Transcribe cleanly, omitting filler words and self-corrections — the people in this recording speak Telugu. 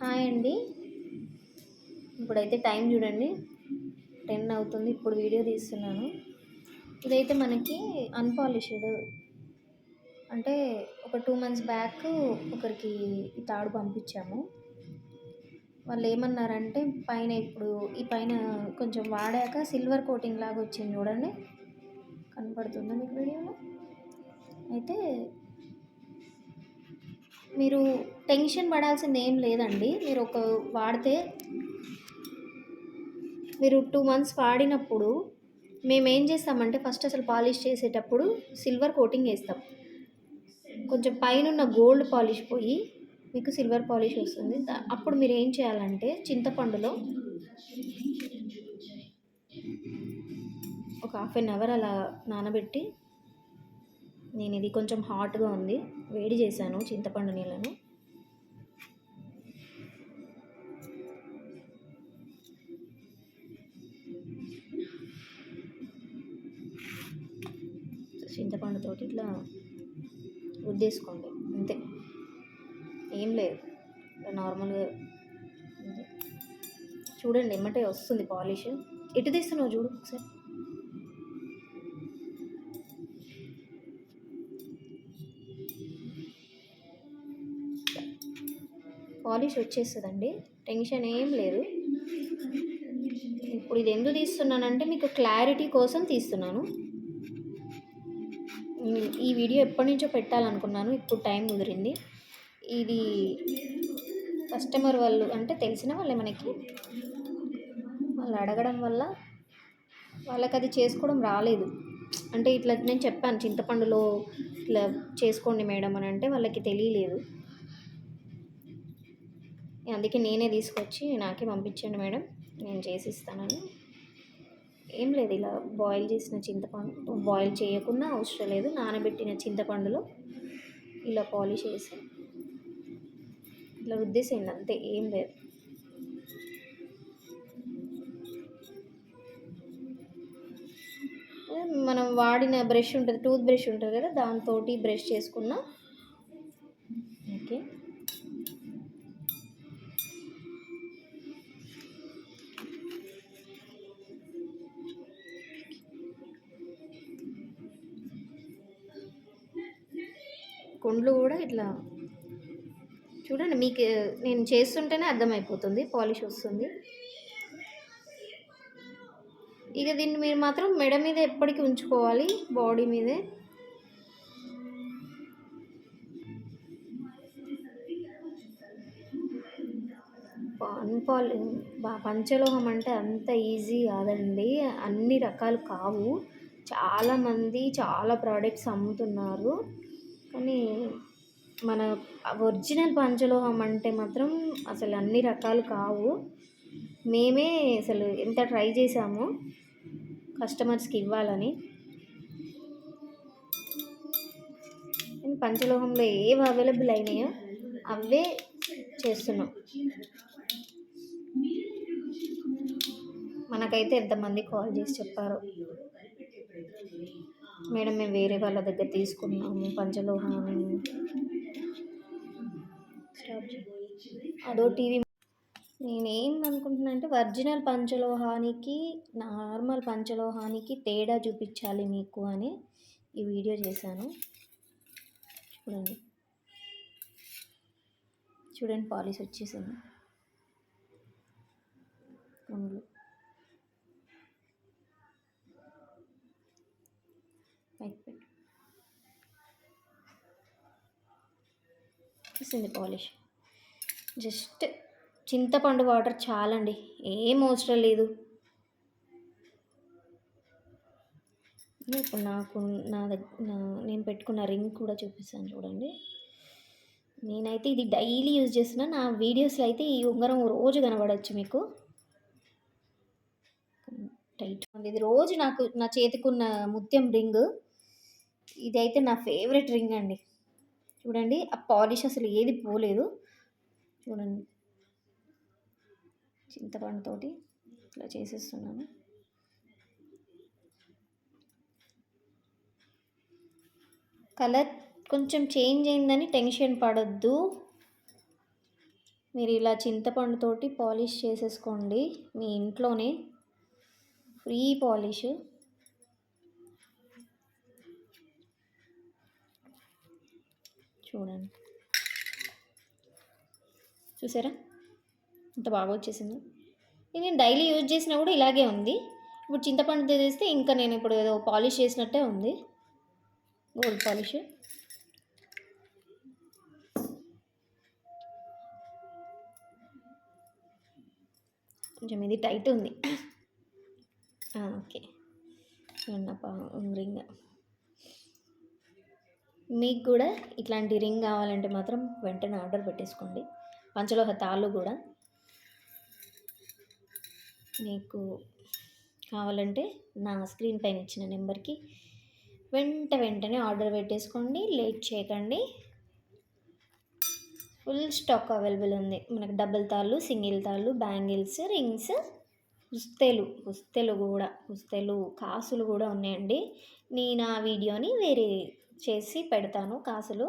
హాయ్ అండి. ఇప్పుడైతే టైం చూడండి 10 అవుతుంది. ఇప్పుడు వీడియో తీస్తున్నాను. ఇదైతే మనకి అన్‌పాలిష్‌డ్ అంటే ఒక 2 మంత్స్ బ్యాక్ ఒకరికి ఈ తాడు పంపించాము. వాళ్ళేమన్నారంటే ఈ పైన కొంచెం వాడాక సిల్వర్ కోటింగ్ లాగా వచ్చింది చూడండి. కనపడుతుందా మీకు వీడియోలో? అయితే మీరు టెన్షన్ పడాల్సింది ఏం లేదండి. మీరు 2 మంత్స్ వాడినప్పుడు మేమేం చేస్తామంటే ఫస్ట్ అసలు పాలిష్ చేసేటప్పుడు సిల్వర్ కోటింగ్ వేస్తాం. కొంచెం పైనున్న గోల్డ్ పాలిష్ పోయి మీకు సిల్వర్ పాలిష్ వస్తుంది. అప్పుడు మీరు ఏం చేయాలంటే చింతపండులో ఒక హాఫ్ అన్ అవర్ అలా నానబెట్టి, నేను ఇది కొంచెం హాట్గా ఉంది, వేడి చేశాను చింతపండు నీళ్ళను. చింతపండుతోటి ఇట్లా రుద్దేసుకోండి, అంతే, ఏం లేదు. నార్మల్గా చూడండి, ఎమ్మటే వస్తుంది పాలిష్. ఎటు తీస్తున్నావు చూడు ఒకసారి. పాలిష్ వచ్చేస్తుందండి, టెన్షన్ ఏం లేదు. ఇప్పుడు ఇది ఎందుకు తీస్తున్నానంటే మీకు క్లారిటీ కోసం తీస్తున్నాను. ఈ వీడియో ఎప్పటి నుంచో పెట్టాలనుకున్నాను, ఇప్పుడు టైం కుదిరింది. ఇది కస్టమర్ వాళ్ళు అంటే తెలిసిన వాళ్ళే మనకి, వాళ్ళు అడగడం వల్ల వాళ్ళకి అది చేసుకోవడం రాలేదు. అంటే ఇట్లా నేను చెప్పాను చింతపండులో ఇట్లా చేసుకోండి మేడం అని, అంటే వాళ్ళకి తెలియలేదు. అందుకే నేనే తీసుకొచ్చి నాకే పంపించండి మేడం, నేను చేసిస్తానని. ఏం లేదు, ఇలా బాయిల్ చేసిన చింతపండు, బాయిల్ చేయకుండా అవసరం లేదు, నానబెట్టిన చింతపండులో ఇలా పాలిష్ చేసి ఇట్లా రుద్దేసేయండి, అంతే, ఏం లేదు. మనం వాడిన బ్రష్ ఉంటుంది, టూత్ బ్రష్ ఉంటుంది కదా, దాంతో బ్రష్ చేసుకున్నా ఓకే. కొండ్లు కూడా ఇట్లా చూడండి, మీకు నేను చేస్తుంటేనే అర్థమైపోతుంది, పాలిష్ వస్తుంది. ఇక దీన్ని మీరు మాత్రం మెడ మీద ఎప్పటికీ ఉంచుకోవాలి, బాడీ మీదే. పంచలోహం అంటే అంత ఈజీ కాదండి, అన్ని రకాలు కావు. చాలామంది చాలా ప్రోడక్ట్స్ అమ్ముతున్నారు, కానీ మన ఒరిజినల్ పంచలోహం అంటే మాత్రం అసలు అన్ని రకాలు కావు. మేమే అసలు ఎంత ట్రై చేసామో కస్టమర్స్కి ఇవ్వాలని. పంచలోహంలో ఏవి అవైలబుల్ అయినాయో అవే చేస్తున్నాం. మనకైతే ఎంతమంది కాల్ చేసి చెప్పారు, మేడం మేము వేరే వాళ్ళ దగ్గర తీసుకున్నాము పంచలోహాన్ని. అదో టీవీ. నేనేం అనుకుంటున్నా అంటే ఒరిజినల్ పంచలోహానికి నార్మల్ పంచలోహానికి తేడా చూపించాలి మీకు అని ఈ వీడియో చేశాను. చూడండి చూడండి, పాలిష్ వచ్చేసింది. వచ్చింది పాలిష్. జస్ట్ చింతపండు వాటర్ చాలండి, ఏం అవసరం లేదు. ఇప్పుడు నేను పెట్టుకున్న రింగ్ కూడా చూపిస్తాను చూడండి. నేనైతే ఇది డైలీ యూజ్ చేస్తున్నా, నా వీడియోస్లో అయితే ఈ ఉంగరం రోజు కనబడవచ్చు మీకు. టైట్ ఇది రోజు నాకు నా చేతికున్న ముత్యం రింగ్, ఇదైతే నా ఫేవరెట్ రింగ్ అండి. చూడండి, ఆ పాలిష్ అసలు ఏది పోలేదు. చూడండి, చింతపండుతోటి ఇట్లా చేసేస్తున్నాను. కలర్ కొంచెం చేంజ్ అయిందని టెన్షన్ పడొద్దు, మీరు ఇలా చింతపండుతోటి పాలిష్ చేసేసుకోండి మీ ఇంట్లోనే, ఫ్రీ పాలిష్. చూడండి, చూసారా ఇంత బాగా వచ్చేసింది. ఇది నేను డైలీ యూజ్ చేసినా కూడా ఇలాగే ఉంది. ఇప్పుడు చింతపండు తీసేస్తే ఇంకా నేను ఇప్పుడు ఏదో పాలిష్ చేసినట్టే ఉంది, గోల్డ్ పాలిష్. కొంచెం ఇది టైట్ ఉంది. Okay, ring. మీకు కూడా ఇట్లాంటి రింగ్ కావాలంటే మాత్రం వెంటనే ఆర్డర్ పెట్టేసుకోండి. పంచలోహ తాళ్ళు కూడా మీకు కావాలంటే నా స్క్రీన్ పైన ఇచ్చిన నెంబర్కి వెంటనే ఆర్డర్ పెట్టేసుకోండి, లేట్ చేయకండి. ఫుల్ స్టాక్ అవైలబుల్ ఉంది మనకు. డబుల్ తాళ్ళు, సింగిల్ తాళ్ళు, బ్యాంగిల్స్, రింగ్స్, పుస్తెలు కాసులు కూడా ఉన్నాయండి. నేను ఆ వీడియోని వేరే చేసి పెడతాను. కాసులు